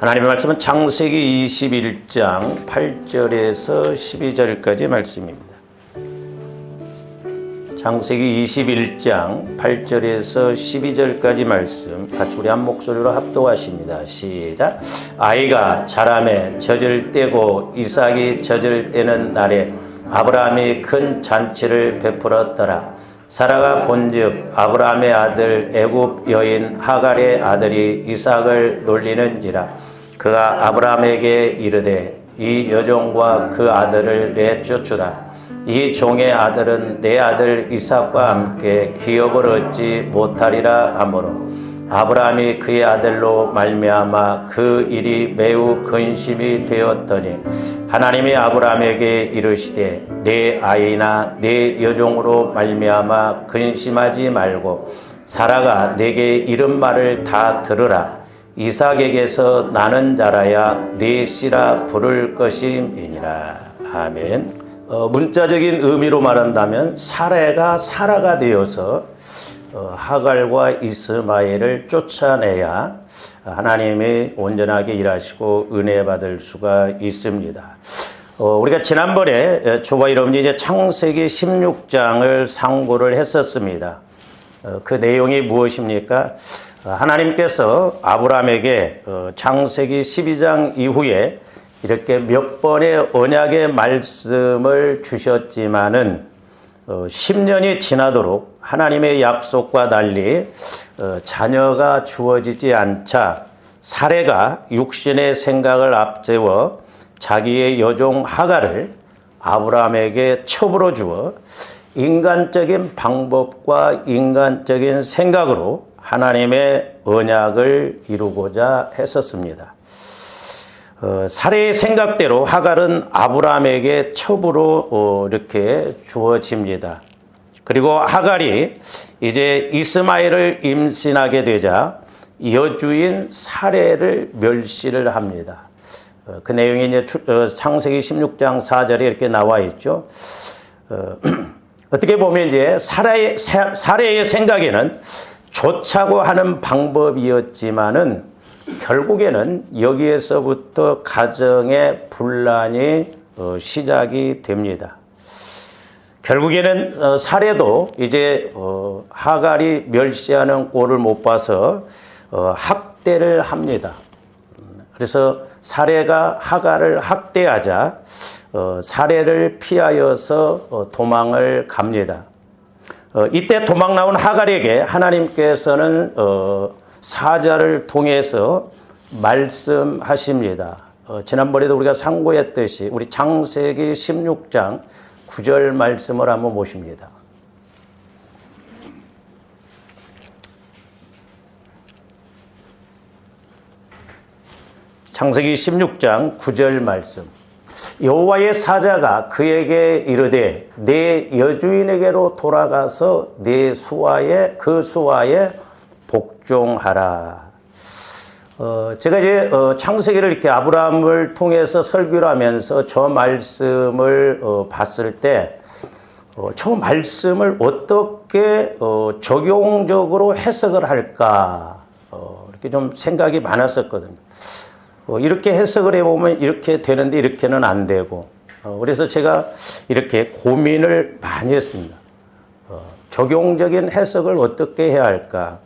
하나님의 말씀은 창세기 21장 8절에서 12절까지 말씀입니다. 창세기 21장 8절에서 12절까지 말씀 같이 우리 한 목소리로 합독하십니다. 시작. 아이가 자라매 젖을 떼고 이삭이 젖을 떼는 날에 아브라함이 큰 잔치를 베풀었더라. 사라가 본즉 아브라함의 아들 애굽 여인 하갈의 아들이 이삭을 놀리는지라. 그가 아브라함에게 이르되 이 여종과 그 아들을 내쫓으라. 이 종의 아들은 내 아들 이삭과 함께 기업을 얻지 못하리라 하므로 아브라함이 그의 아들로 말미암아 그 일이 매우 근심이 되었더니 하나님이 아브라함에게 이르시되 내 아이나 내 여종으로 말미암아 근심하지 말고 사라가 내게 이른 말을 다 들으라. 이삭에게서 나는 자라야 네 씨라 부를 것임이니라. 아멘. 문자적인 의미로 말한다면 사라가 되어서 하갈과 이스마엘을 쫓아내야 하나님이 온전하게 일하시고 은혜 받을 수가 있습니다. 우리가 지난번에 저와 여러분이 이제 창세기 16장을 상고를 했었습니다. 그 내용이 무엇입니까? 하나님께서 아브라함에게 창세기 12장 이후에 이렇게 몇 번의 언약의 말씀을 주셨지만은 10년이 지나도록 하나님의 약속과 달리 자녀가 주어지지 않자 사레가 육신의 생각을 앞세워 자기의 여종 하갈을 아브라함에게 첩으로 주어 인간적인 방법과 인간적인 생각으로 하나님의 언약을 이루고자 했었습니다. 사레의 생각대로 하갈은 아브라함에게 첩으로 이렇게 주어집니다. 그리고 하갈이 이제 이스마엘을 임신하게 되자 여주인 사레를 멸시를 합니다. 그 내용이 이제 창세기 16장 4절에 이렇게 나와 있죠. 어떻게 보면 이제 사레의 생각에는 좋자고 하는 방법이었지만은 결국에는 여기에서부터 가정의 분란이 시작이 됩니다. 결국에는 사레도 이제 하갈이 멸시하는 꼴을 못 봐서 학대를 합니다. 그래서 사레가 하갈을 학대하자 사레를 피하여서 도망을 갑니다. 이때 도망 나온 하갈에게 하나님께서는 사자를 통해서 말씀하십니다. 지난번에도 우리가 상고했듯이 우리 창세기 16장 9절 말씀을 한번 보십니다. 창세기 16장 9절 말씀. 여호와의 사자가 그에게 이르되 내 여주인에게로 돌아가서 내 수하에 그 수하에 복종하라. 제가 이제 창세기를 이렇게 아브라함을 통해서 설교를 하면서 저 말씀을 봤을 때 저 말씀을 어떻게 적용적으로 해석을 할까 이렇게 좀 생각이 많았었거든요. 이렇게 해석을 해보면 이렇게 되는데 이렇게는 안 되고 그래서 제가 이렇게 고민을 많이 했습니다. 적용적인 해석을 어떻게 해야 할까.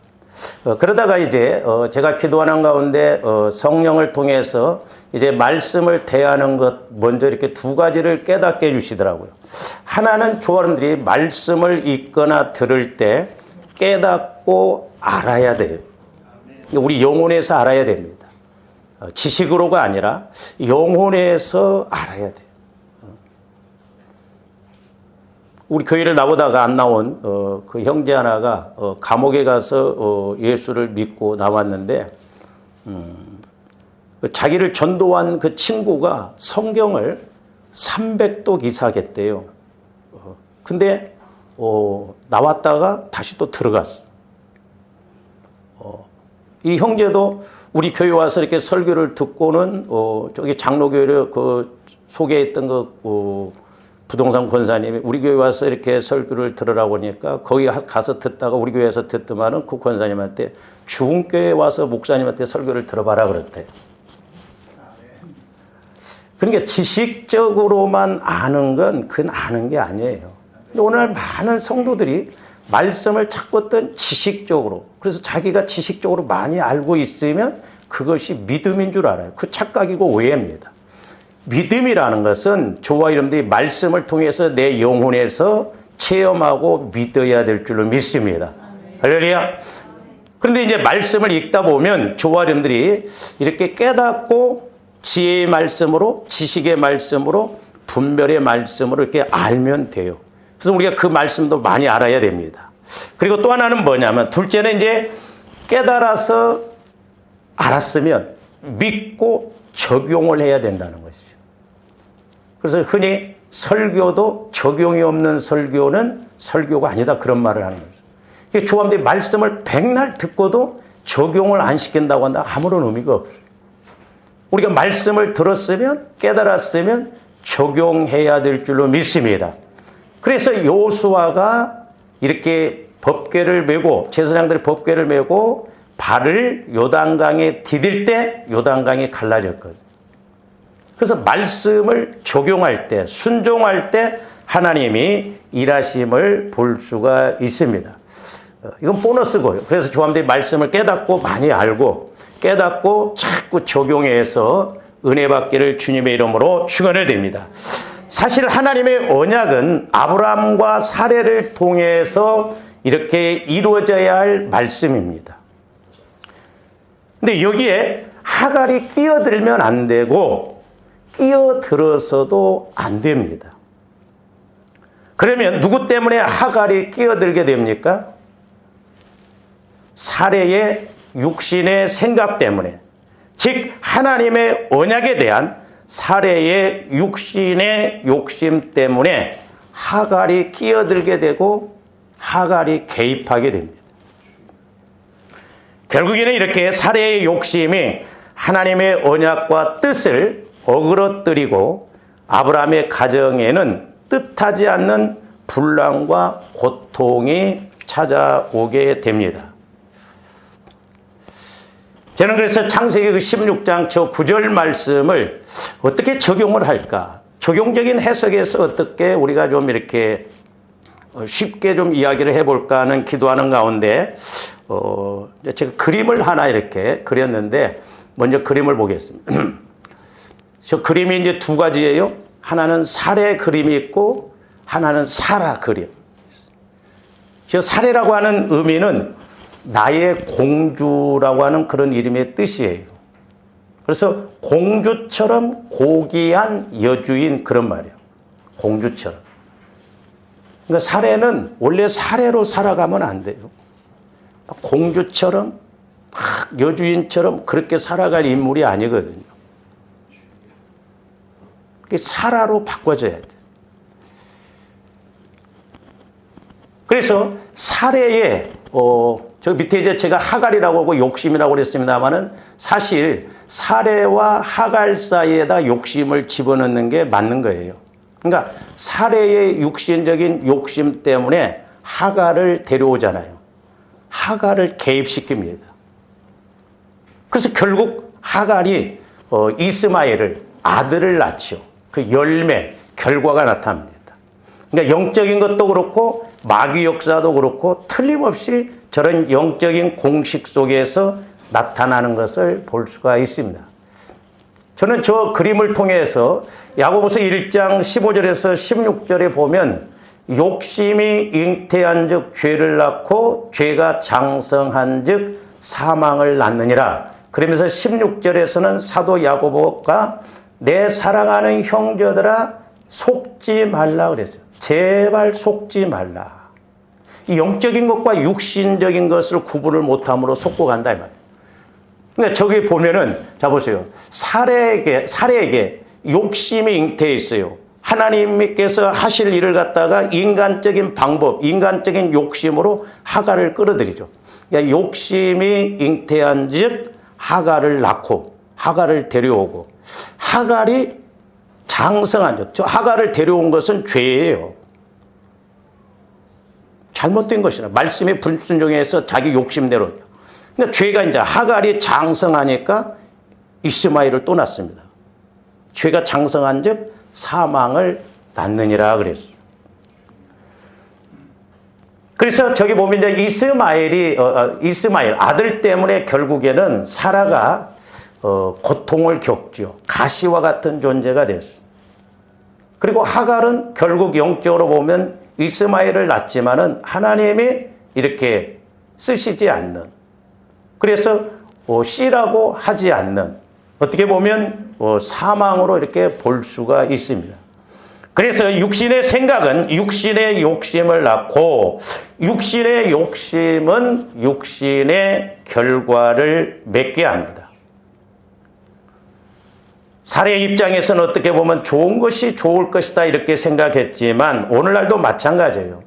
그러다가 이제 제가 기도하는 가운데 성령을 통해서 이제 말씀을 대하는 것 먼저 이렇게 두 가지를 깨닫게 해주시더라고요. 하나는 조원들이 말씀을 읽거나 들을 때 깨닫고 알아야 돼요. 우리 영혼에서 알아야 됩니다. 지식으로가 아니라 영혼에서 알아야 돼요. 우리 교회를 나오다가 안 나온 그 형제 하나가 감옥에 가서 예수를 믿고 나왔는데 자기를 전도한 그 친구가 성경을 300독 이상했대요. 근데 나왔다가 다시 또 들어갔어. 이 형제도 우리 교회 와서 이렇게 설교를 듣고는 저기 장로교회를 그 소개했던 그 부동산 권사님이 우리 교회 와서 이렇게 설교를 들으라고 하니까 거기 가서 듣다가 우리 교회에서 듣더만은 그 권사님한테 중흥교회 와서 목사님한테 설교를 들어봐라 그랬대요. 그러니까 지식적으로만 아는 건 그건 아는 게 아니에요. 오늘 많은 성도들이 말씀을 찾고 있던 지식적으로, 그래서 자기가 지식적으로 많이 알고 있으면 그것이 믿음인 줄 알아요. 그 착각이고 오해입니다. 믿음이라는 것은 저와 여러분들이 말씀을 통해서 내 영혼에서 체험하고 믿어야 될 줄로 믿습니다. 할렐루야. 그런데 이제 말씀을 읽다 보면 저와 여러분들이 이렇게 깨닫고 지혜의 말씀으로, 지식의 말씀으로, 분별의 말씀으로 이렇게 알면 돼요. 그래서 우리가 그 말씀도 많이 알아야 됩니다. 그리고 또 하나는 뭐냐면, 둘째는 이제 깨달아서 알았으면 믿고 적용을 해야 된다는 것이죠. 그래서 흔히 설교도 적용이 없는 설교는 설교가 아니다, 그런 말을 하는 거죠. 조합들이 말씀을 백날 듣고도 적용을 안 시킨다고 한다, 아무런 의미가 없어요. 우리가 말씀을 들었으면, 깨달았으면 적용해야 될 줄로 믿습니다. 그래서 여호수아가 이렇게 법궤를 메고, 제사장들이 법궤를 메고 발을 요단강에 디딜 때 요단강이 갈라졌거든요. 그래서 말씀을 적용할 때, 순종할 때 하나님이 일하심을 볼 수가 있습니다. 이건 보너스고요. 그래서 조함들이 말씀을 깨닫고 많이 알고 깨닫고 자꾸 적용해서 은혜 받기를 주님의 이름으로 축원을 드립니다. 사실 하나님의 언약은 아브라함과 사례를 통해서 이렇게 이루어져야 할 말씀입니다. 근데 여기에 하갈이 끼어들면 안 되고 끼어들어서도 안 됩니다. 그러면 누구 때문에 하갈이 끼어들게 됩니까? 사례의 육신의 생각 때문에, 즉 하나님의 언약에 대한 사례의 육신의 욕심 때문에 하갈이 끼어들게 되고 하갈이 개입하게 됩니다. 결국에는 이렇게 사례의 욕심이 하나님의 언약과 뜻을 어그러뜨리고 아브라함의 가정에는 뜻하지 않는 분란과 고통이 찾아오게 됩니다. 저는 그래서 창세기 16장 저 9절 말씀을 어떻게 적용을 할까? 적용적인 해석에서 어떻게 우리가 좀 이렇게 쉽게 좀 이야기를 해볼까 하는 기도하는 가운데, 제가 그림을 하나 이렇게 그렸는데, 먼저 그림을 보겠습니다. 저 그림이 이제 두 가지예요. 하나는 사례 그림이 있고, 하나는 사라 그림. 저 사례라고 하는 의미는 나의 공주라고 하는 그런 이름의 뜻이에요. 그래서 공주처럼 고귀한 여주인, 그런 말이에요. 공주처럼. 그러니까 사례는 원래 사례로 살아가면 안 돼요. 공주처럼, 여주인처럼 그렇게 살아갈 인물이 아니거든요. 사라로 바꿔줘야 돼요. 그래서 사례에 저 밑에 이제 제가 하갈이라고 하고 욕심이라고 그랬습니다만은 사실 사례와 하갈 사이에다 욕심을 집어넣는 게 맞는 거예요. 그러니까 사례의 육신적인 욕심 때문에 하갈을 데려오잖아요. 하갈을 개입시킵니다. 그래서 결국 하갈이 이스마엘을, 아들을 낳죠. 그 열매, 결과가 나타납니다. 그러니까 영적인 것도 그렇고 마귀 역사도 그렇고 틀림없이 저런 영적인 공식 속에서 나타나는 것을 볼 수가 있습니다. 저는 저 그림을 통해서 야고보서 1장 15절에서 16절에 보면 욕심이 잉태한 즉 죄를 낳고 죄가 장성한 즉 사망을 낳느니라. 그러면서 16절에서는 사도 야고보가 내 사랑하는 형제들아 속지 말라 그랬어요. 제발 속지 말라. 이 영적인 것과 육신적인 것을 구분을 못함으로 속고 간다 이 말이에요. 그러니까 저기 보면은, 자 보세요. 사례에게 욕심이 잉태해 있어요. 하나님께서 하실 일을 갖다가 인간적인 방법, 인간적인 욕심으로 하갈을 끌어들이죠. 그러니까 욕심이 잉태한 즉 하갈을 낳고 하갈을 데려오고, 하갈이 장성한 즉, 저 하갈을 데려온 것은 죄예요. 잘못된 것이라. 말씀에 불순종해서 자기 욕심대로. 그러니까 죄가 이제 하갈이 장성하니까 이스마엘을 또 낳습니다. 죄가 장성한 즉 사망을 낳느니라 그랬어요. 그래서 저기 보면 이제 이스마엘 아들 때문에 결국에는 사라가 고통을 겪죠. 가시와 같은 존재가 됐어요. 그리고 하갈은 결국 영적으로 보면 이스마엘을 낳지만은 하나님이 이렇게 쓰시지 않는, 그래서 씨라고 하지 않는, 어떻게 보면 사망으로 이렇게 볼 수가 있습니다. 그래서 육신의 생각은 육신의 욕심을 낳고 육신의 욕심은 육신의 결과를 맺게 합니다. 사례의 입장에서는 어떻게 보면 좋은 것이 좋을 것이다 이렇게 생각했지만 오늘날도 마찬가지예요.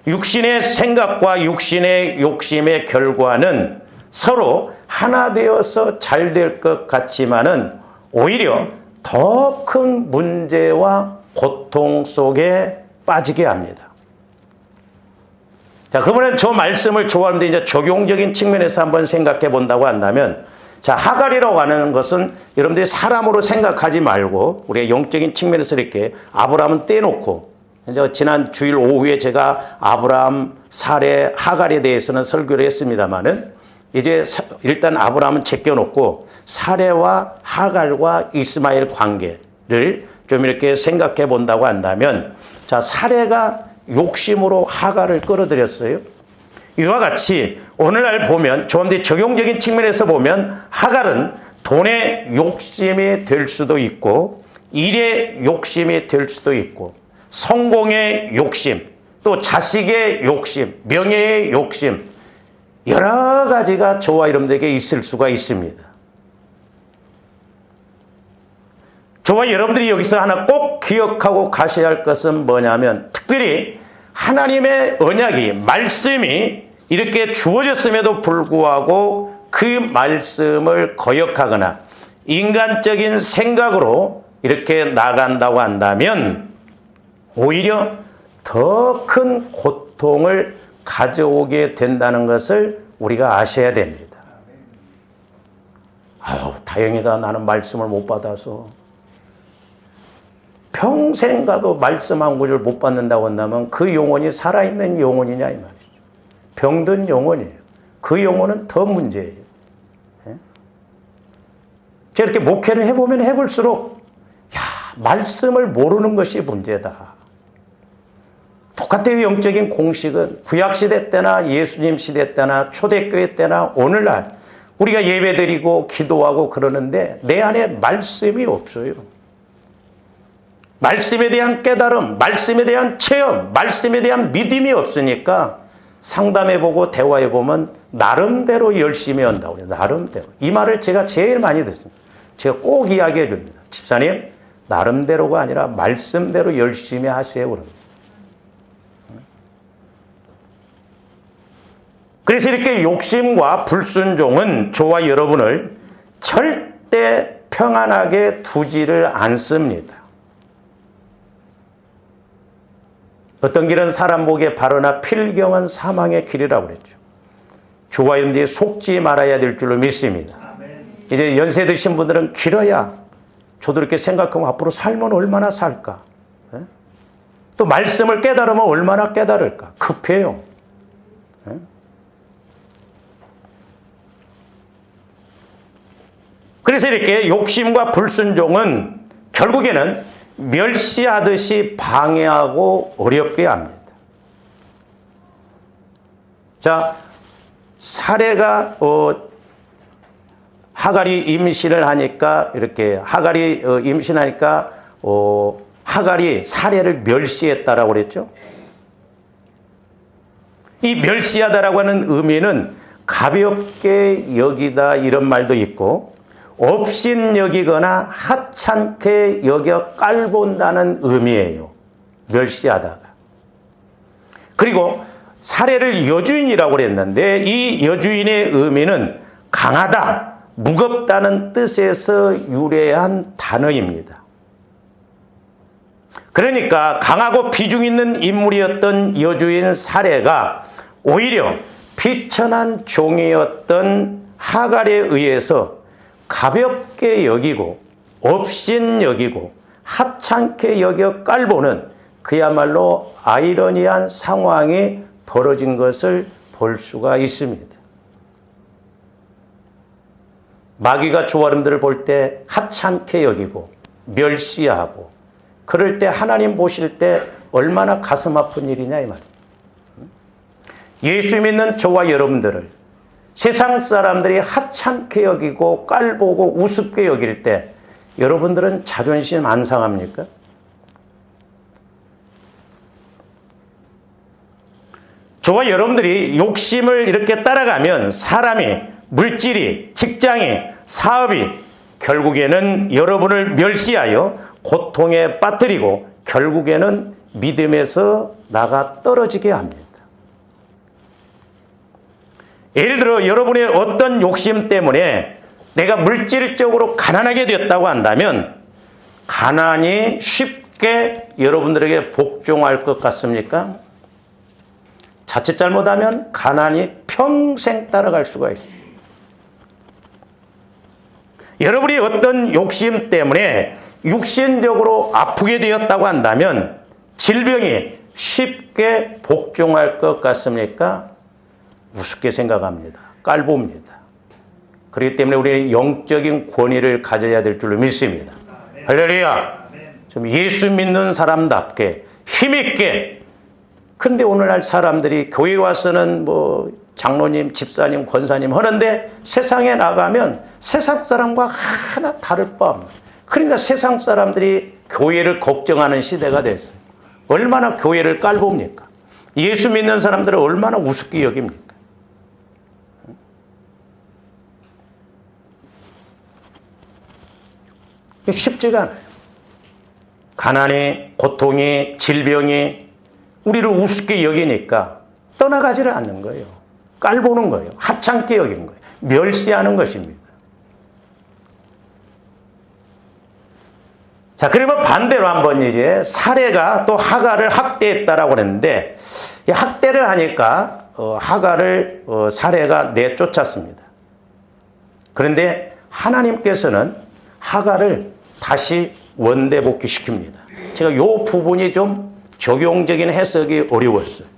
육신의 생각과 육신의 욕심의 결과는 서로 하나 되어서 잘 될 것 같지만은 오히려 더 큰 문제와 고통 속에 빠지게 합니다. 자, 그러면 저 말씀을 좋아하는데 이제 적용적인 측면에서 한번 생각해 본다고 한다면, 자, 하갈이라고 하는 것은 여러분들이 사람으로 생각하지 말고 우리가 영적인 측면에서 이렇게 아브라함은 떼놓고, 이제 지난 주일 오후에 제가 아브라함, 사레, 하갈에 대해서는 설교를 했습니다만은 이제 일단 아브라함은 제껴놓고 사레와 하갈과 이스마엘 관계를 좀 이렇게 생각해 본다고 한다면, 자, 사레가 욕심으로 하갈을 끌어들였어요. 이와 같이 오늘날 보면 좀 더 적용적인 측면에서 보면 하갈은 돈의 욕심이 될 수도 있고 일의 욕심이 될 수도 있고 성공의 욕심, 또 자식의 욕심, 명예의 욕심, 여러 가지가 저와 여러분들에게 있을 수가 있습니다. 저와 여러분들이 여기서 하나 꼭 기억하고 가셔야 할 것은 뭐냐면, 특별히 하나님의 언약이, 말씀이 이렇게 주어졌음에도 불구하고 그 말씀을 거역하거나 인간적인 생각으로 이렇게 나간다고 한다면 오히려 더 큰 고통을 가져오게 된다는 것을 우리가 아셔야 됩니다. 아유, 다행이다. 나는 말씀을 못 받아서. 평생 가도 말씀 한 구절 못 받는다고 한다면 그 영혼이 살아있는 영혼이냐 이 말이죠. 병든 영혼이에요. 그 영혼은 더 문제예요. 제가 이렇게 목회를 해보면 해볼수록 말씀을 모르는 것이 문제다. 똑같아요. 영적인 공식은 구약시대 때나 예수님 시대 때나 초대교회 때나 오늘날 우리가 예배드리고 기도하고 그러는데 내 안에 말씀이 없어요. 말씀에 대한 깨달음, 말씀에 대한 체험, 말씀에 대한 믿음이 없으니까 상담해보고 대화해보면 나름대로 열심히 한다고 그래요. 나름대로. 이 말을 제가 제일 많이 듣습니다. 제가 꼭 이야기해 줍니다. 집사님, 나름대로가 아니라 말씀대로 열심히 하세요. 그럽니다. 그래서 이렇게 욕심과 불순종은 저와 여러분을 절대 평안하게 두지를 않습니다. 어떤 길은 사람 보기에 바르나 필경은 사망의 길이라고 그랬죠. 저와 여러분들이 속지 말아야 될 줄로 믿습니다. 이제 연세 드신 분들은 길어야 저도 이렇게 생각하면 앞으로 살면 얼마나 살까? 또 말씀을 깨달으면 얼마나 깨달을까? 급해요. 그래서 이렇게 욕심과 불순종은 결국에는 멸시하듯이 방해하고 어렵게 합니다. 자, 사례가 하갈이 임신을 하니까 이렇게 하갈이 임신하니까 하갈이 사례를 멸시했다라고 그랬죠. 이 멸시하다라고 하는 의미는 가볍게 여기다 이런 말도 있고 업신여기거나 하찮게 여겨 깔본다는 의미예요. 멸시하다가. 그리고 사례를 여주인이라고 그랬는데 이 여주인의 의미는 강하다, 무겁다는 뜻에서 유래한 단어입니다. 그러니까 강하고 비중 있는 인물이었던 여주인 사례가 오히려 비천한 종이었던 하갈에 의해서 가볍게 여기고 업신여기고 하찮게 여겨 깔보는 그야말로 아이러니한 상황이 벌어진 것을 볼 수가 있습니다. 마귀가 조아름들을 볼 때 하찮게 여기고 멸시하고 그럴 때 하나님 보실 때 얼마나 가슴 아픈 일이냐 이 말이에요. 예수 믿는 저와 여러분들을 세상 사람들이 하찮게 여기고 깔보고 우습게 여길 때 여러분들은 자존심 안 상합니까? 저와 여러분들이 욕심을 이렇게 따라가면 사람이, 물질이, 직장이, 사업이 결국에는 여러분을 멸시하여 고통에 빠뜨리고 결국에는 믿음에서 나가 떨어지게 합니다. 예를 들어 여러분의 어떤 욕심 때문에 내가 물질적으로 가난하게 되었다고 한다면 가난이 쉽게 여러분들에게 복종할 것 같습니까? 자칫 잘못하면 가난이 평생 따라갈 수가 있어요. 여러분이 어떤 욕심 때문에 육신적으로 아프게 되었다고 한다면 질병이 쉽게 복종할 것 같습니까? 우습게 생각합니다. 깔봅니다. 그렇기 때문에 우리는 영적인 권위를 가져야 될 줄로 믿습니다. 할렐루야! 좀 예수 믿는 사람답게 힘있게. 근데 오늘날 사람들이 교회 와서는 뭐 장로님, 집사님, 권사님 하는데 세상에 나가면 세상 사람과 하나 다를 바 없는. 그러니까 세상 사람들이 교회를 걱정하는 시대가 됐어요. 얼마나 교회를 깔봅니까? 예수 믿는 사람들을 얼마나 우습게 여깁니까? 쉽지가 않아요. 가난이, 고통이, 질병이 우리를 우습게 여기니까 떠나가지를 않는 거예요. 깔보는 거예요. 하찮게 여기는 거예요. 멸시하는 것입니다. 자, 그러면 반대로 한번 이제 사례가 또 하가를 학대했다라고 그랬는데 이 학대를 하니까 하가를 사례가 내쫓았습니다. 그런데 하나님께서는 하가를 다시 원대복귀시킵니다. 제가 이 부분이 좀 적용적인 해석이 어려웠어요.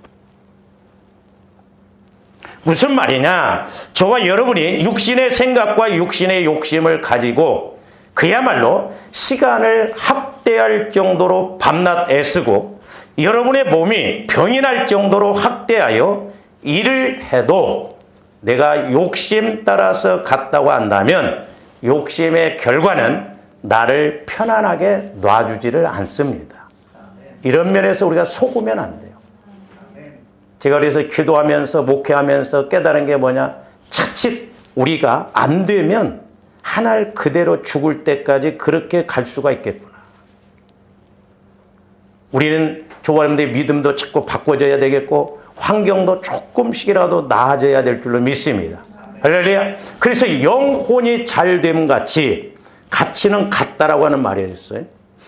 무슨 말이냐? 저와 여러분이 육신의 생각과 육신의 욕심을 가지고 그야말로 시간을 학대할 정도로 밤낮 애쓰고 여러분의 몸이 병이 날 정도로 학대하여 일을 해도 내가 욕심 따라서 갔다고 한다면 욕심의 결과는 나를 편안하게 놔주지를 않습니다. 이런 면에서 우리가 속으면 안 돼요. 제가 그래서 기도하면서 목회하면서 깨달은 게 뭐냐? 자칫 우리가 안 되면 하날 그대로 죽을 때까지 그렇게 갈 수가 있겠구나. 우리는 조화님들의 믿음도 자꾸 바꿔줘야 되겠고 환경도 조금씩이라도 나아져야 될 줄로 믿습니다. 할렐루야. 그래서 영혼이 잘됨 같이 가치는 같다라고 하는 말이 있어요.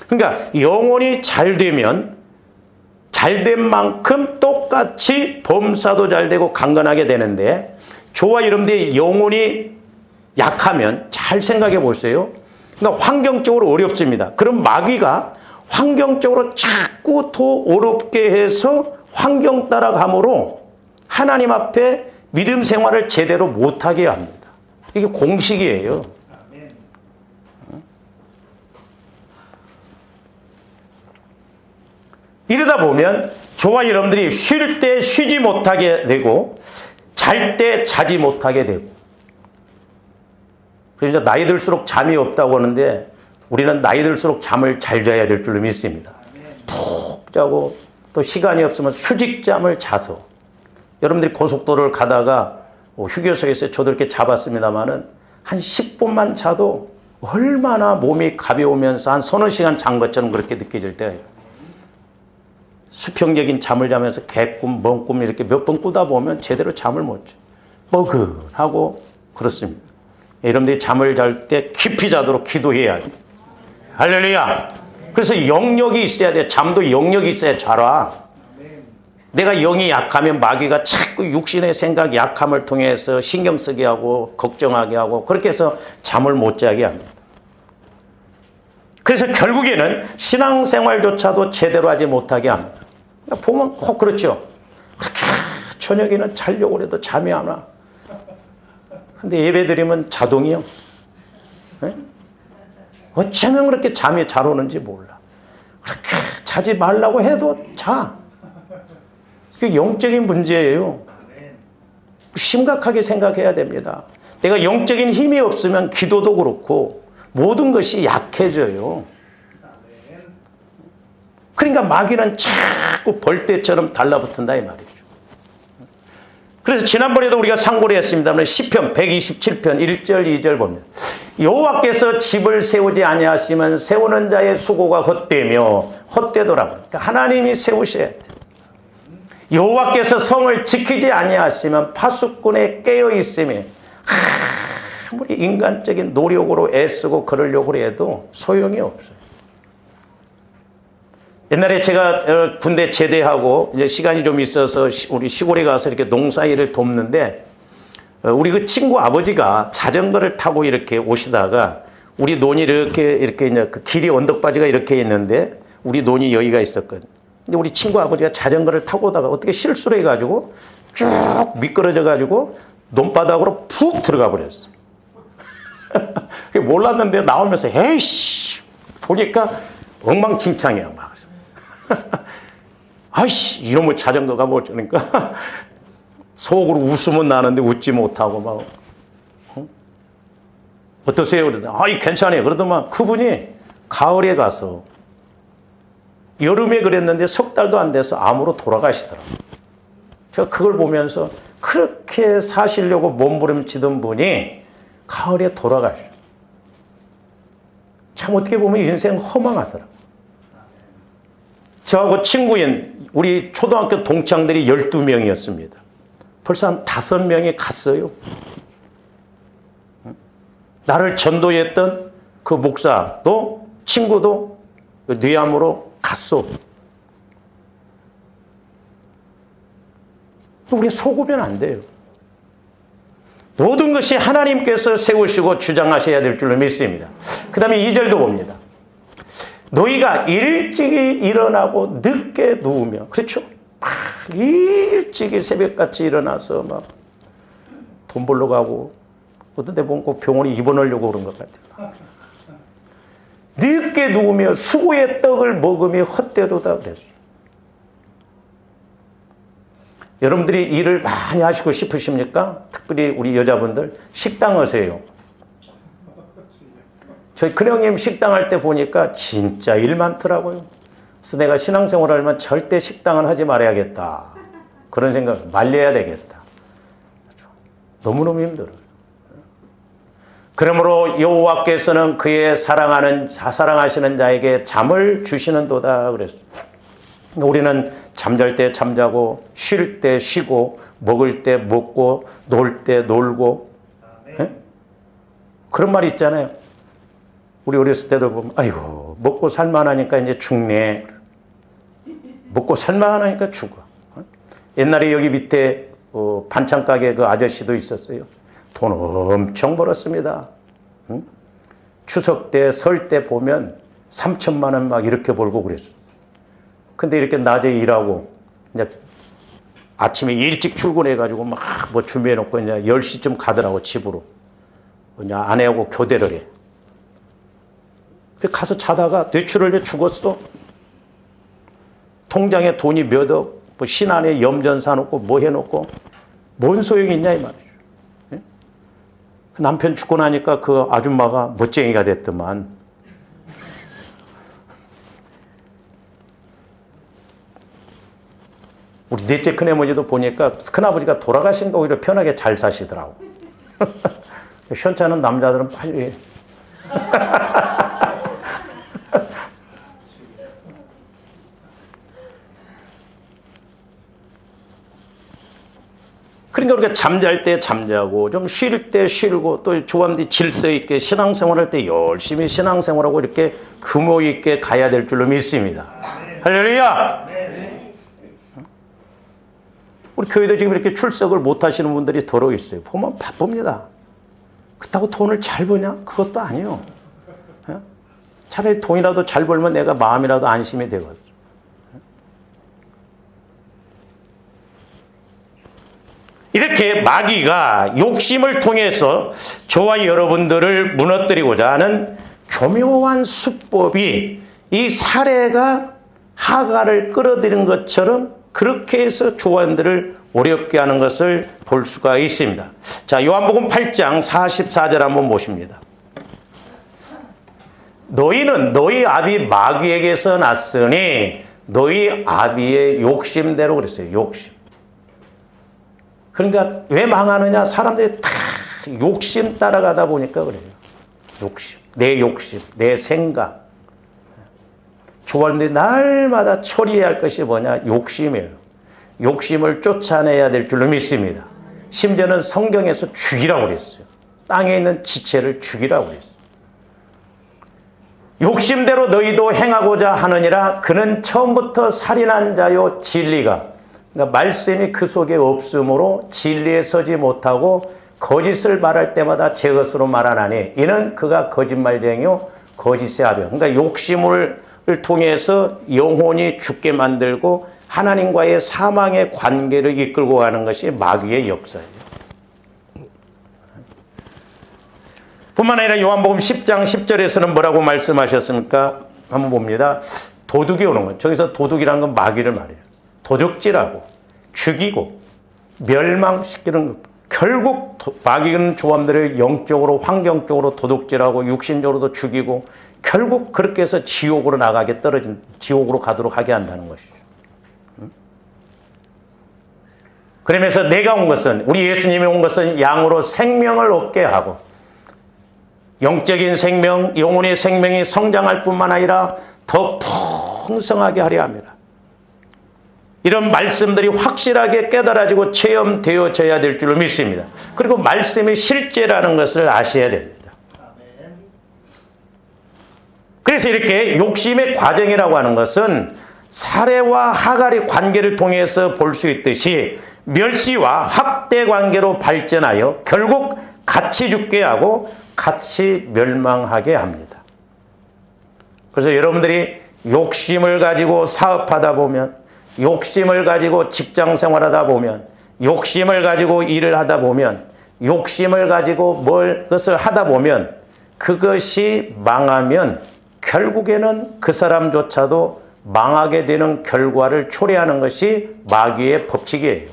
그러니까 영혼이 잘되면 잘된 만큼 똑같이 범사도 잘되고 강건하게 되는데 저와 여러분들의 영혼이 약하면 잘 생각해 보세요. 그러니까 환경적으로 어렵습니다. 그럼 마귀가 환경적으로 자꾸 더 어렵게 해서 환경 따라감으로 하나님 앞에 믿음 생활을 제대로 못하게 합니다. 이게 공식이에요. 이러다 보면 저와 여러분들이 쉴 때 쉬지 못하게 되고 잘 때 자지 못하게 되고 그래서 나이 들수록 잠이 없다고 하는데 우리는 나이 들수록 잠을 잘 자야 될 줄로 믿습니다. 푹 자고 또 시간이 없으면 수직잠을 자서 여러분들이 고속도로를 가다가 휴게소에서 저도 이렇게 자봤습니다마는 한 10분만 자도 얼마나 몸이 가벼우면서 한 서너 시간 잔 것처럼 그렇게 느껴질 때가 있어요. 수평적인 잠을 자면서 개꿈, 멍꿈 이렇게 몇 번 꾸다 보면 제대로 잠을 못 자. 뻐근하고 그렇습니다. 여러분들이 잠을 잘 때 깊이 자도록 기도해야 돼요. 할렐루야. 그래서 영역이 있어야 돼요. 잠도 영역이 있어야 잘 와. 내가 영이 약하면 마귀가 자꾸 육신의 생각 약함을 통해서 신경 쓰게 하고 걱정하게 하고 그렇게 해서 잠을 못 자게 합니다. 그래서 결국에는 신앙생활조차도 제대로 하지 못하게 합니다. 그러니까 보면 꼭 그렇죠. 그렇게 저녁에는 자려고 해도 잠이 안 와. 근데 예배 드리면 자동이요. 네? 어쩌면 그렇게 잠이 잘 오는지 몰라. 그렇게 자지 말라고 해도 자. 그게 영적인 문제예요. 심각하게 생각해야 됩니다. 내가 영적인 힘이 없으면 기도도 그렇고 모든 것이 약해져요. 그러니까 마귀는 자꾸 벌떼처럼 달라붙는다 이 말이죠. 그래서 지난번에도 우리가 상고를 했습니다만 시편 127편 1절 2절 봅니다. 여호와께서 집을 세우지 아니하시면 세우는 자의 수고가 헛되며 헛되더라고요. 그러니까 하나님이 세우셔야 돼요. 여호와께서 성을 지키지 아니하시면 파수꾼에 깨어 있음에 아무리 인간적인 노력으로 애쓰고 그러려고 해도 소용이 없어요. 옛날에 제가 군대 제대하고 이제 시간이 좀 있어서 우리 시골에 가서 이렇게 농사일을 돕는데 우리 그 친구 아버지가 자전거를 타고 이렇게 오시다가 우리 논이 이렇게 이제 그 길이 언덕바지가 이렇게 있는데 우리 논이 여기가 있었거든요. 근데 우리 친구 아버지가 자전거를 타고 오다가 어떻게 실수를 해가지고 쭉 미끄러져가지고 논바닥으로 푹 들어가 버렸어. 몰랐는데 나오면서 에이씨 보니까 엉망진창이야 막. 아이씨 이놈의 자전거가 뭐 어쩌니까 속으로 웃으면 나는데 웃지 못하고 막 어떠세요? 그러더니 아이 괜찮아요. 그러더만 그분이 가을에 가서 여름에 그랬는데 석 달도 안 돼서 암으로 돌아가시더라고요. 제가 그걸 보면서 그렇게 사시려고 몸부림치던 분이 가을에 돌아가셔. 참 어떻게 보면 인생 허망하더라고요. 저하고 친구인 우리 초등학교 동창들이 12명이었습니다. 벌써 한 5명이 갔어요. 나를 전도했던 그 목사도 친구도 뇌암으로 갔어. 우리 속으면 안 돼요. 모든 것이 하나님께서 세우시고 주장하셔야 될 줄로 믿습니다. 그 다음에 2절도 봅니다. 너희가 일찍이 일어나고 늦게 누우며, 그렇죠? 일찍이 새벽같이 일어나서 막 돈 벌러 가고, 어떤 데 보면 꼭 병원에 입원하려고 그런 것 같아요. 늦게 누우며 수고의 떡을 먹으며 헛되도다 그랬어요. 여러분들이 일을 많이 하시고 싶으십니까? 특별히 우리 여자분들 식당 하세요. 저희 큰형님 식당 할 때 보니까 진짜 일 많더라고요. 그래서 내가 신앙생활을 하면 절대 식당은 하지 말아야겠다. 그런 생각, 말려야 되겠다. 너무너무 힘들어요. 그러므로 여호와께서는 그의 사랑하시는 자에게 잠을 주시는도다 그랬어요. 우리는 잠잘 때 잠자고 쉴 때 쉬고 먹을 때 먹고 놀 때 놀고 그런 말이 있잖아요. 우리 어렸을 때도 보면 아이고 먹고 살만하니까 이제 죽네. 먹고 살만하니까 죽어. 옛날에 여기 밑에 반찬 가게 그 아저씨도 있었어요. 돈 엄청 벌었습니다. 응? 추석 때, 설 때 보면 3천만 원 막 이렇게 벌고 그랬어요. 근데 이렇게 낮에 일하고 이제 아침에 일찍 출근해가지고 막 뭐 준비해놓고 이제 10시쯤 가더라고 집으로. 그냥 아내하고 교대를 해. 가서 자다가 뇌출혈에 죽었어. 통장에 돈이 몇 억, 뭐 신안에 염전 사놓고 뭐 해놓고 뭔 소용이 있냐 이 말이죠. 예? 그 남편 죽고 나니까 그 아줌마가 멋쟁이가 됐더만. 우리 넷째 큰아버지도 보니까 큰아버지가 돌아가신 거 오히려 편하게 잘 사시더라고. 현찮은 남자들은 빨리 그러니까 우리가 잠잘 때 잠자고 좀 쉴 때 쉬고 또 조함뒤 질서 있게 신앙생활할 때 열심히 신앙생활하고 이렇게 규모 있게 가야 될 줄로 믿습니다. 할렐루야! 우리 교회도 지금 이렇게 출석을 못 하시는 분들이 더러 있어요. 보면 바쁩니다. 그렇다고 돈을 잘 버냐? 그것도 아니요. 차라리 돈이라도 잘 벌면 내가 마음이라도 안심이 되거든. 이렇게 마귀가 욕심을 통해서 저와 여러분들을 무너뜨리고자 하는 교묘한 수법이 이 사례가 하갈을 끌어들인 것처럼 그렇게 해서 조원들을 어렵게 하는 것을 볼 수가 있습니다. 자, 요한복음 8장 44절 한번 보십니다. 너희는 너희 아비 마귀에게서 났으니 너희 아비의 욕심대로 그랬어요. 욕심. 그러니까 왜 망하느냐? 사람들이 다 욕심 따라가다 보니까 그래요. 욕심. 내 생각. 조원들이 날마다 처리해야 할 것이 뭐냐? 욕심이에요. 욕심을 쫓아내야 될 줄로 믿습니다. 심지어는 성경에서 죽이라고 그랬어요. 땅에 있는 지체를 죽이라고 그랬어요. 욕심대로 너희도 행하고자 하느니라. 그는 처음부터 살인한 자요 진리가. 그러니까 말씀이 그 속에 없으므로 진리에 서지 못하고 거짓을 말할 때마다 제 것으로 말하나니 이는 그가 거짓말쟁이요 거짓의 아비요. 그러니까 욕심을 통해서 영혼이 죽게 만들고 하나님과의 사망의 관계를 이끌고 가는 것이 마귀의 역사예요. 뿐만 아니라 요한복음 10장 10절에서는 뭐라고 말씀하셨습니까? 한번 봅니다. 도둑이 오는 것. 저기서 도둑이라는 건 마귀를 말해요. 도적질하고 죽이고 멸망시키는 것. 결국 마귀는 조함들을 영적으로 환경적으로 도둑질하고 육신적으로도 죽이고 결국 그렇게 해서 지옥으로 지옥으로 가도록 하게 한다는 것이죠. 그러면서 내가 온 것은, 우리 예수님이 온 것은 양으로 생명을 얻게 하고 영적인 생명, 영혼의 생명이 성장할 뿐만 아니라 더 풍성하게 하려 합니다. 이런 말씀들이 확실하게 깨달아지고 체험되어져야 될 줄로 믿습니다. 그리고 말씀이 실제라는 것을 아셔야 됩니다. 그래서 이렇게 욕심의 과정이라고 하는 것은 사례와 하갈의 관계를 통해서 볼 수 있듯이 멸시와 확대 관계로 발전하여 결국 같이 죽게 하고 같이 멸망하게 합니다. 그래서 여러분들이 욕심을 가지고 사업하다 보면, 욕심을 가지고 직장 생활하다 보면, 욕심을 가지고 일을 하다 보면, 욕심을 가지고 것을 하다 보면 그것이 망하면 결국에는 그 사람조차도 망하게 되는 결과를 초래하는 것이 마귀의 법칙이에요.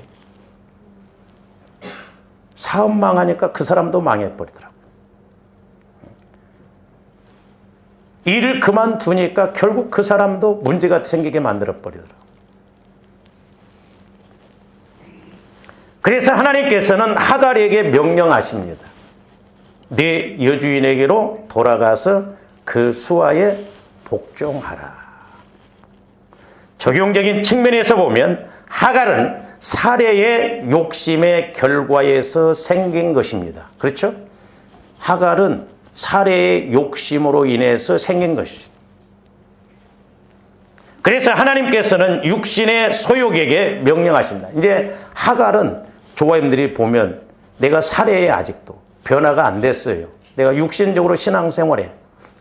사업 망하니까 그 사람도 망해버리더라고요. 일을 그만두니까 결국 그 사람도 문제가 생기게 만들어버리더라고요. 그래서 하나님께서는 하갈에게 명령하십니다. 네 여주인에게로 돌아가서 그 수하에 복종하라. 적용적인 측면에서 보면 하갈은 사례의 욕심의 결과에서 생긴 것입니다. 그렇죠? 하갈은 사례의 욕심으로 인해서 생긴 것이죠. 그래서 하나님께서는 육신의 소욕에게 명령하십니다. 이제 하갈은 조화님들이 보면 내가 사례에 아직도 변화가 안 됐어요. 내가 육신적으로 신앙생활해.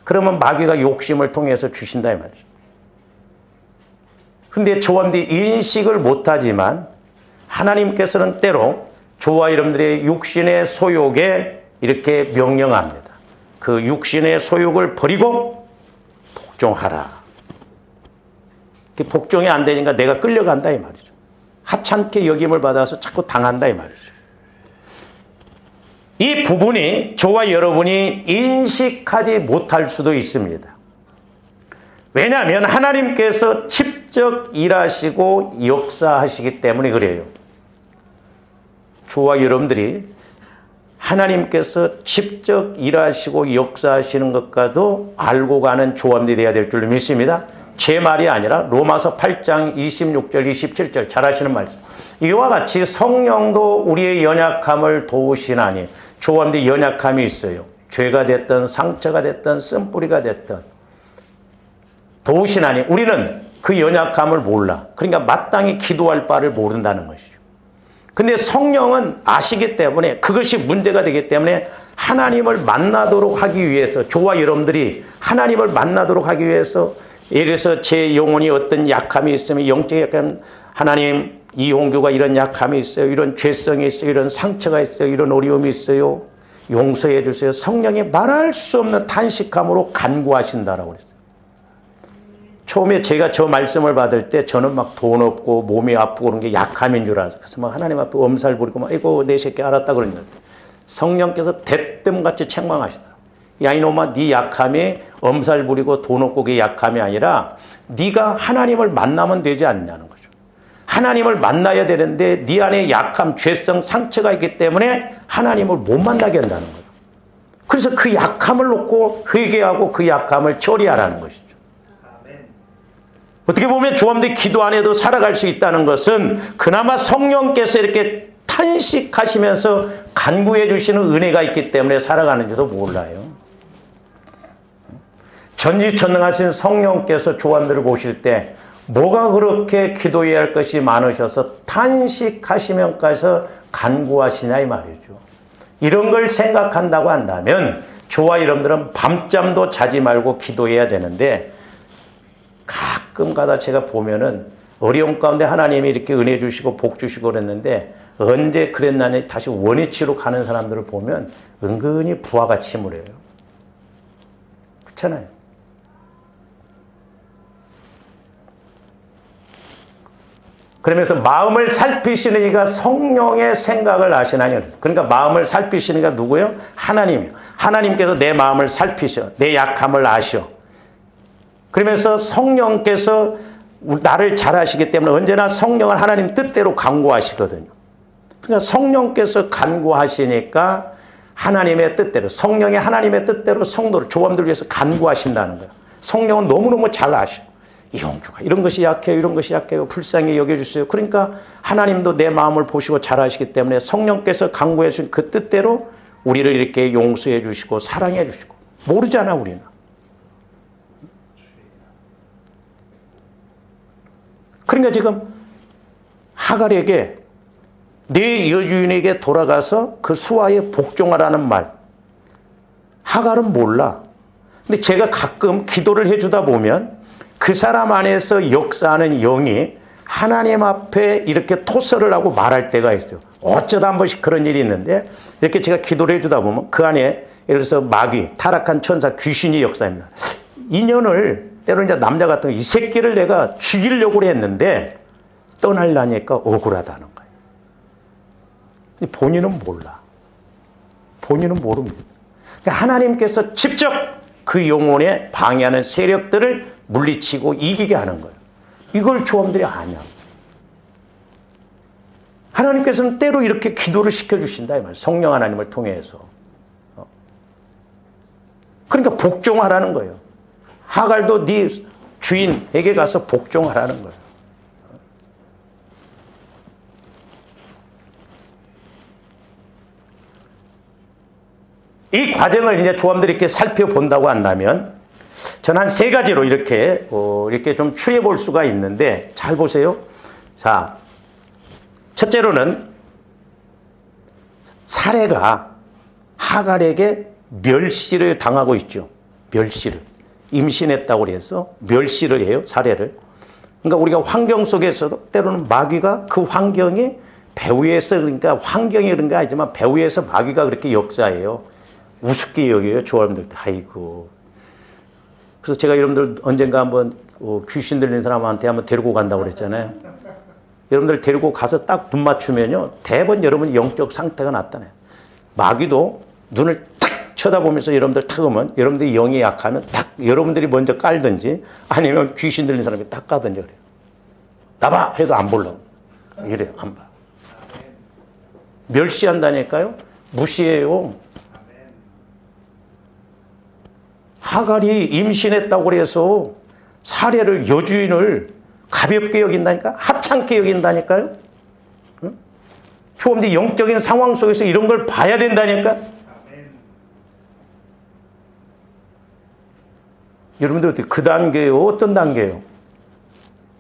그러면 마귀가 욕심을 통해서 주신다 이 말이죠. 근데 조화님들이 인식을 못하지만 하나님께서는 때로 조화 여러분들의 육신의 소욕에 이렇게 명령합니다. 그 육신의 소욕을 버리고 복종하라. 복종이 안 되니까 내가 끌려간다 이 말이죠. 하찮게 여김을 받아서 자꾸 당한다 이 말이죠. 이 부분이 저와 여러분이 인식하지 못할 수도 있습니다. 왜냐하면 하나님께서 직접 일하시고 역사하시기 때문에 그래요. 저와 여러분들이 하나님께서 직접 일하시고 역사하시는 것과도 알고 가는 조합이 되어야 될 줄로 믿습니다. 제 말이 아니라 로마서 8장 26절 27절 잘 아시는 말씀. 이와 같이 성령도 우리의 연약함을 도우시나니. 조합이 연약함이 있어요. 죄가 됐든 상처가 됐든 쓴뿌리가 됐든 도우시나니 우리는 그 연약함을 몰라. 그러니까 마땅히 기도할 바를 모른다는 것이죠. 근데 성령은 아시기 때문에 그것이 문제가 되기 때문에 하나님을 만나도록 하기 위해서 저와 여러분들이 하나님을 만나도록 하기 위해서 예를 들어서 제 영혼이 어떤 약함이 있으면 영적 약함 하나님 이홍규가 이런 약함이 있어요. 이런 죄성이 있어요. 이런 상처가 있어요. 이런 어려움이 있어요. 용서해 주세요. 성령이 말할 수 없는 탄식함으로 간구하신다라고 그랬어요. 처음에 제가 저 말씀을 받을 때 저는 막 돈 없고 몸이 아프고 그런 게 약함인 줄 알았어요. 그래서 막 하나님 앞에 엄살 부리고 막 아이고 내 새끼 알았다 그랬는데 성령께서 대뜸같이 책망하시더라고요. 야 이놈아 네 약함이 엄살 부리고 돈 없고 그게 약함이 아니라 네가 하나님을 만나면 되지 않냐는 거죠. 하나님을 만나야 되는데 네 안에 약함, 죄성, 상처가 있기 때문에 하나님을 못 만나게 한다는 거예요. 그래서 그 약함을 놓고 회개하고 그 약함을 처리하라는 것이죠. 어떻게 보면 조함대 기도 안에도 살아갈 수 있다는 것은 그나마 성령께서 이렇게 탄식하시면서 간구해 주시는 은혜가 있기 때문에 살아가는지도 몰라요. 전지전능하신 성령께서 조함들을 보실 때 뭐가 그렇게 기도해야 할 것이 많으셔서 탄식하시면까지 간구하시냐 이 말이죠. 이런 걸 생각한다고 한다면 저와 여러분들은 밤잠도 자지 말고 기도해야 되는데 가끔 가다 제가 보면은 어려움 가운데 하나님이 이렇게 은혜 주시고 복 주시고 그랬는데 언제 그랬나니 다시 원위치로 가는 사람들을 보면 은근히 부하가 침울해요. 그렇잖아요. 그러면서 마음을 살피시는 이가 성령의 생각을 아시나니. 그러니까 마음을 살피시는 이가 누구예요? 하나님이요. 하나님께서 내 마음을 살피셔. 내 약함을 아셔. 그러면서 성령께서 나를 잘 아시기 때문에 언제나 성령은 하나님 뜻대로 간구하시거든요. 그러니까 성령께서 간구하시니까 하나님의 뜻대로, 성령의 하나님의 뜻대로 성도를, 조함들 위해서 간구하신다는 거예요. 성령은 너무너무 잘 아셔. 이홍규가 이런 것이 약해요. 이런 것이 약해요. 불쌍히 여겨주세요. 그러니까 하나님도 내 마음을 보시고 잘 아시기 때문에 성령께서 간구해 주신 그 뜻대로 우리를 이렇게 용서해 주시고 사랑해 주시고. 모르잖아 우리는. 그러니까 지금 하갈에게 내 여주인에게 돌아가서 그 수하에 복종하라는 말. 하갈은 몰라. 근데 제가 가끔 기도를 해주다 보면 그 사람 안에서 역사하는 영이 하나님 앞에 이렇게 토설을 하고 말할 때가 있어요. 어쩌다 한 번씩 그런 일이 있는데 이렇게 제가 기도를 해주다 보면 그 안에 예를 들어서 마귀, 타락한 천사, 귀신이 역사합니다. 인연을 때로는 이제 남자 같은 이 새끼를 내가 죽이려고 했는데 떠나려니까 억울하다는 거예요. 본인은 몰라. 본인은 모릅니다. 그러니까 하나님께서 직접 그 영혼에 방해하는 세력들을 물리치고 이기게 하는 거예요. 이걸 조함들이 아냐. 하나님께서는 때로 이렇게 기도를 시켜주신다 이 말이에요. 성령 하나님을 통해서. 그러니까 복종하라는 거예요. 하갈도 네 주인에게 가서 복종하라는 거예요. 이 과정을 이제 조함들이 이렇게 살펴본다고 한다면 저는 한 세 가지로 이렇게 좀 추려 볼 수가 있는데 잘 보세요. 자, 첫째로는 사례가 하갈에게 멸시를 당하고 있죠. 멸시를. 임신했다고 해서 멸시를 해요. 사례를. 그러니까 우리가 환경 속에서도 때로는 마귀가 그 환경이 배후에서 그러니까 환경이 그런 게 아니지만 배후에서 마귀가 그렇게 역사해요. 우습게 여겨요. 조함들. 아이고. 그래서 제가 여러분들 언젠가 한번 귀신 들린 사람한테 한번 데리고 간다고 그랬잖아요. 여러분들 데리고 가서 딱 눈 맞추면요. 대부분 여러분 영적 상태가 나타나요. 마귀도 눈을 탁 쳐다보면서 여러분들 탁 오면 여러분들이 영이 약하면 딱 여러분들이 먼저 깔든지 아니면 귀신 들린 사람이 딱 가든지 그래요. 나봐! 해도 안 보려고. 이래요. 안 봐. 멸시한다니까요. 무시해요. 하갈이 임신했다고 해서 사례를 여주인을 가볍게 여긴다니까? 하찮게 여긴다니까요? 응? 조금더 영적인 상황 속에서 이런 걸 봐야 된다니까? 여러분들 어떻게 그 단계요? 어떤 단계요?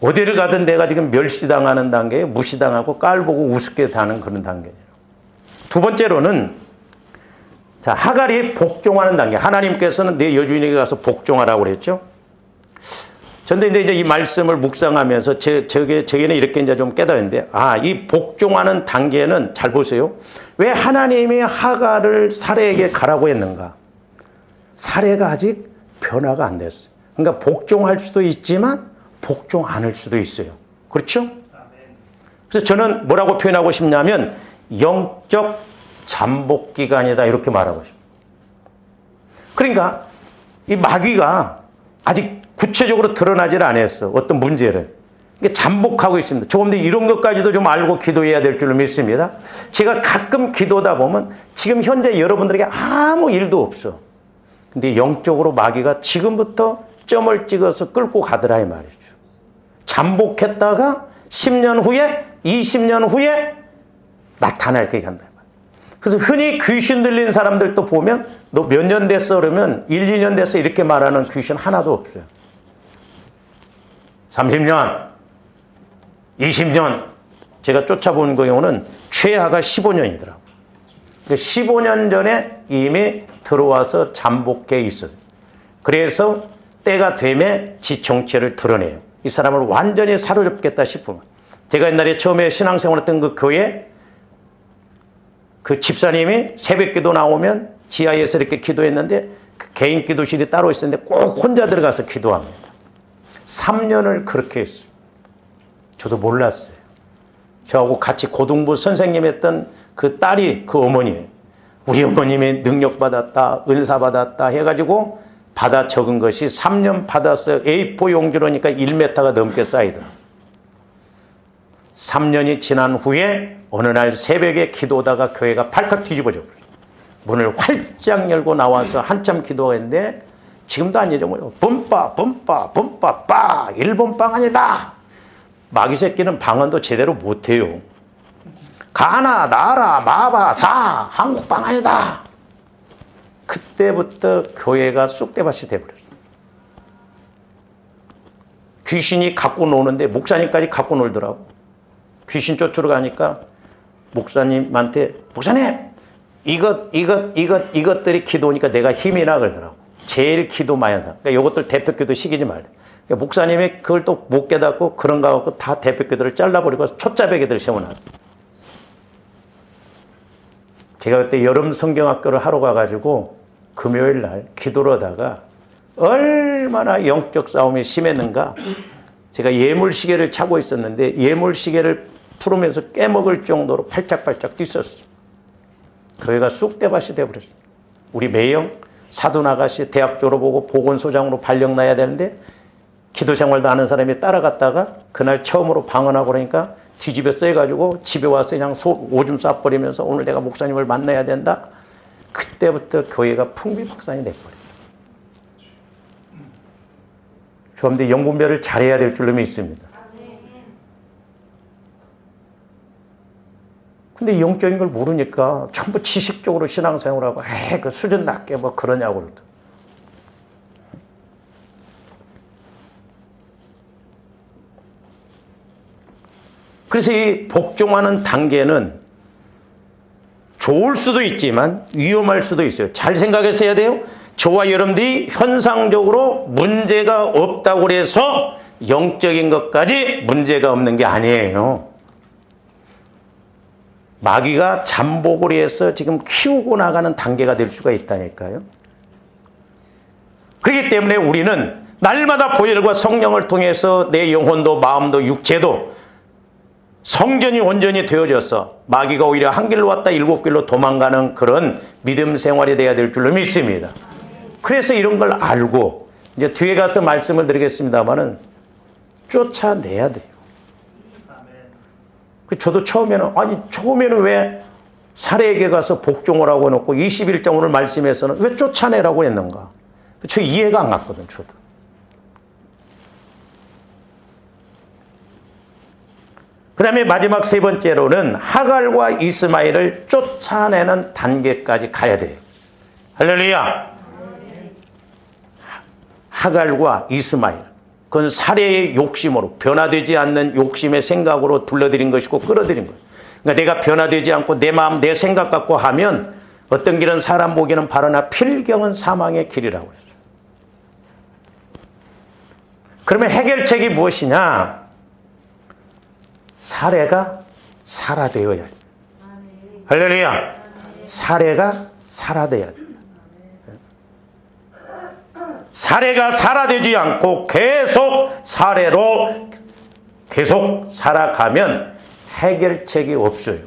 어디를 가든 내가 지금 멸시당하는 단계에 무시당하고 깔보고 우습게 다는 그런 단계예요. 두 번째로는 자, 하갈이 복종하는 단계. 하나님께서는 내 여주인에게 가서 복종하라고 그랬죠. 전데 이제 이 말씀을 묵상하면서 제게는 이렇게 이제 좀 깨달았는데, 이 복종하는 단계는 잘 보세요. 왜 하나님이 하갈을 사례에게 가라고 했는가? 사례가 아직 변화가 안 됐어요. 그러니까 복종할 수도 있지만 복종 안 할 수도 있어요. 그렇죠? 그래서 저는 뭐라고 표현하고 싶냐면 영적 잠복 기간이다 이렇게 말하고 싶어요. 그러니까 이 마귀가 아직 구체적으로 드러나질 않았어. 어떤 문제를. 잠복하고 있습니다. 조금 더 이런 것까지도 좀 알고 기도해야 될 줄로 믿습니다. 제가 가끔 기도다 보면 지금 현재 여러분들에게 아무 일도 없어. 근데 영적으로 마귀가 지금부터 점을 찍어서 끌고 가더라 이 말이죠. 잠복했다가 10년 후에 20년 후에 나타날 게 한다. 그래서 흔히 귀신 들린 사람들도 보면 너 몇 년 됐어 그러면 1, 2년 됐어 이렇게 말하는 귀신 하나도 없어요. 30년, 20년 제가 쫓아본 경우는 최하가 15년이더라고요. 15년 전에 이미 들어와서 잠복해 있어요. 그래서 때가 되면 지 정체를 드러내요. 이 사람을 완전히 사로잡겠다 싶으면. 제가 옛날에 처음에 신앙생활했던 그 교회 그 집사님이 새벽기도 나오면 지하에서 이렇게 기도했는데 그 개인 기도실이 따로 있었는데 꼭 혼자 들어가서 기도합니다. 3년을 그렇게 했어요. 저도 몰랐어요. 저하고 같이 고등부 선생님 했던 그 딸이 그 어머니예요. 우리 어머님이 능력받았다, 은사받았다 해가지고 받아 적은 것이 3년 받았어요. A4 용지로니까 1m가 넘게 쌓이더라고요. 3년이 지난 후에 어느 날 새벽에 기도하다가 교회가 발칵 뒤집어져 버려요. 문을 활짝 열고 나와서 한참 기도했는데 지금도 안 잊어버려요. 분빠 빠 일본 빵 아니다. 마귀 새끼는 방언도 제대로 못해요. 가나 나라 마바 사 한국 빵 아니다. 그때부터 교회가 쑥대밭이 돼버렸어요. 귀신이 갖고 노는데 목사님까지 갖고 놀더라고. 귀신 쫓으러 가니까 목사님한테 목사님 이것들이 기도니까 내가 힘이 나 그러더라고. 제일 기도 많이 하는 사람. 그러니까 이것들 대표기도 시키지 말래. 그러니까 목사님이 그걸 또 못 깨닫고 그런가 갖고 다 대표기도를 잘라버리고 초짜배기들 세워놨어. 제가 그때 여름 성경학교를 하러 가가지고 금요일 날 기도를 하다가 얼마나 영적 싸움이 심했는가. 제가 예물시계를 차고 있었는데 예물시계를 풀으면서 깨먹을 정도로 팔짝팔짝 뛰었어. 교회가 쑥대밭이 돼버렸어. 우리 매형 사돈아가씨 대학 졸업하고 보건소장으로 발령 나야 되는데 기도 생활도 아는 사람이 따라갔다가 그날 처음으로 방언하고 그러니까 뒤집어 써가지고 집에 와서 그냥 오줌 싸버리면서 오늘 내가 목사님을 만나야 된다. 그때부터 교회가 풍비박산이 돼버려요. 그런데 영분별을 잘해야 될 줄로 믿습니다. 근데 영적인 걸 모르니까 전부 지식적으로 신앙생활하고 그 수준 낮게 뭐 그러냐고 그러더라고요. 그래서 이 복종하는 단계는 좋을 수도 있지만 위험할 수도 있어요. 잘 생각해서 해야 돼요. 저와 여러분들이 현상적으로 문제가 없다고 해서 영적인 것까지 문제가 없는 게 아니에요. 마귀가 잠복을 해서 지금 키우고 나가는 단계가 될 수가 있다니까요. 그렇기 때문에 우리는 날마다 보혈과 성령을 통해서 내 영혼도 마음도 육체도 성전이 온전히 되어져서 마귀가 오히려 한 길로 왔다 일곱 길로 도망가는 그런 믿음 생활이 돼야 될 줄로 믿습니다. 그래서 이런 걸 알고 이제 뒤에 가서 말씀을 드리겠습니다만은 쫓아내야 돼요. 저도 처음에는 왜 사례에게 가서 복종을 하고 해놓고 21장 오늘 말씀에서는 왜 쫓아내라고 했는가? 저 이해가 안 갔거든, 저도. 그 다음에 마지막 세 번째로는 하갈과 이스마엘을 쫓아내는 단계까지 가야 돼요. 할렐루야! 하갈과 이스마엘. 그건 살해의 욕심으로, 변화되지 않는 욕심의 생각으로 둘러들인 것이고 끌어들인 거예요. 그러니까 내가 변화되지 않고 내 마음, 내 생각 갖고 하면 어떤 길은 사람 보기에는 바르나 필경은 사망의 길이라고 그러죠. 그러면 해결책이 무엇이냐? 사례가 살아되어야 돼. 할렐루야. 사례가 살아되어야 돼. 사례가 살아되지 않고 계속 사례로 계속 살아가면 해결책이 없어요.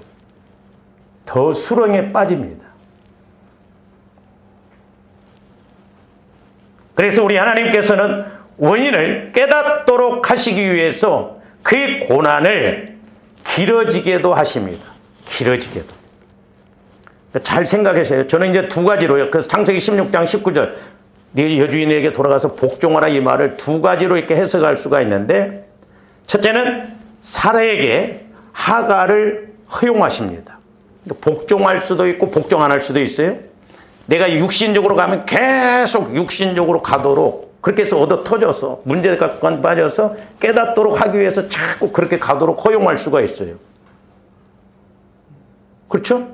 더 수렁에 빠집니다. 그래서 우리 하나님께서는 원인을 깨닫도록 하시기 위해서 그의 고난을 길어지게도 하십니다. 길어지게도. 잘 생각하세요. 저는 이제 두 가지로요. 그래서 창세기 16장 19절 네 여주인에게 돌아가서 복종하라 이 말을 두 가지로 이렇게 해석할 수가 있는데, 첫째는 사라에게 하갈을 허용하십니다. 복종할 수도 있고 복종 안 할 수도 있어요. 내가 육신적으로 가면 계속 육신적으로 가도록 그렇게 해서 얻어 터져서 문제가 빠져서 깨닫도록 하기 위해서 자꾸 그렇게 가도록 허용할 수가 있어요. 그렇죠?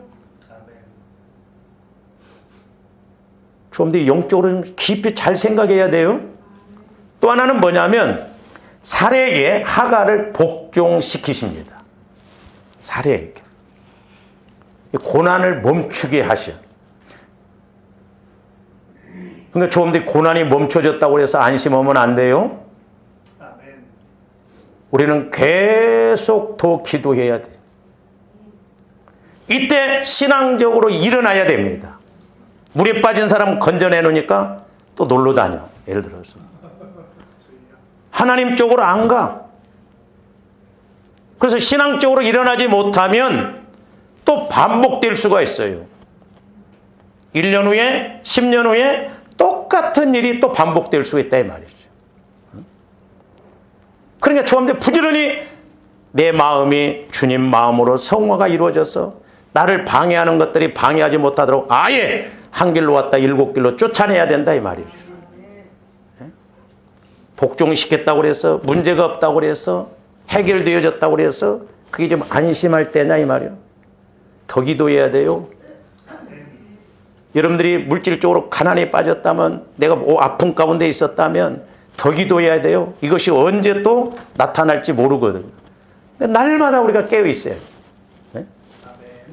좀 더 영적으로 좀 깊이 잘 생각해야 돼요. 또 하나는 뭐냐면 사례에게 하갈을 복종시키십니다. 사례에게. 고난을 멈추게 하셔. 그러니까 좀 더 고난이 멈춰졌다고 해서 안심하면 안 돼요. 우리는 계속 더 기도해야 돼요. 이때 신앙적으로 일어나야 됩니다. 물에 빠진 사람 건져내 놓으니까 또 놀러 다녀. 예를 들어서. 하나님 쪽으로 안 가. 그래서 신앙적으로 일어나지 못하면 또 반복될 수가 있어요. 1년 후에, 10년 후에 똑같은 일이 또 반복될 수 있다 이 말이죠. 그러니까 처음에 부지런히 내 마음이 주님 마음으로 성화가 이루어져서 나를 방해하는 것들이 방해하지 못하도록 아예 한 길로 왔다 7길로 쫓아내야 된다 이 말이죠. 복종시켰다고 그래서 문제가 없다고 그래서 해결되어졌다고 그래서 그게 좀 안심할 때냐 이 말이에요. 더 기도해야 돼요. 여러분들이 물질적으로 가난에 빠졌다면, 내가 아픔 가운데 있었다면 더 기도해야 돼요. 이것이 언제 또 나타날지 모르거든요. 날마다 우리가 깨어 있어요. 네?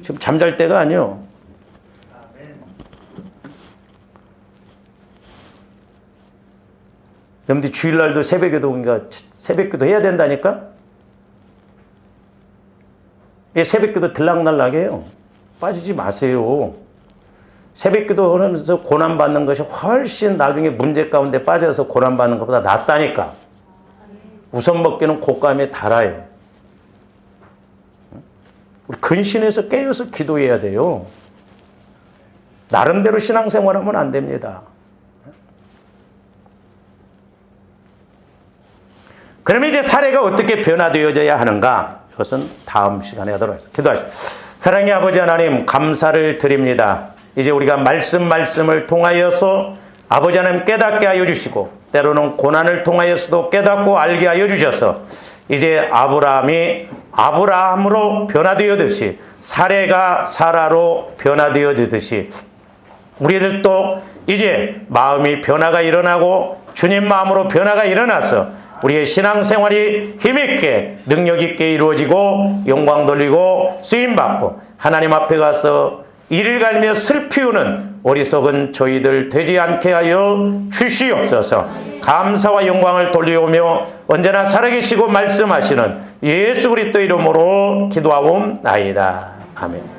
지금 잠잘 때가 아니요. 여러분들이 주일날도 새벽기도인가 새벽기도 해야 된다니까? 새벽기도 들락날락해요. 빠지지 마세요. 새벽기도 하면서 고난받는 것이 훨씬 나중에 문제 가운데 빠져서 고난받는 것보다 낫다니까. 우선 먹기는 곶감에 달아요. 우리 근신해서 깨어서 기도해야 돼요. 나름대로 신앙생활하면 안 됩니다. 그러면 이제 사례가 어떻게 변화되어져야 하는가? 이것은 다음 시간에 하도록 하겠습니다. 기도하시죠. 사랑의 아버지 하나님, 감사를 드립니다. 이제 우리가 말씀을 통하여서 아버지 하나님 깨닫게 하여 주시고, 때로는 고난을 통하여서도 깨닫고 알게 하여 주셔서 이제 아브라함이 아브라함으로 변화되어듯이, 사례가 사라로 변화되어지듯이 우리들도 이제 마음이 변화가 일어나고 주님 마음으로 변화가 일어나서 우리의 신앙생활이 힘있게 능력있게 이루어지고 영광 돌리고 쓰임받고 하나님 앞에 가서 이를 갈며 슬피우는 어리석은 저희들 되지 않게 하여 주시옵소서. 감사와 영광을 돌리오며 언제나 살아계시고 말씀하시는 예수 그리스도 이름으로 기도하옵나이다. 아멘.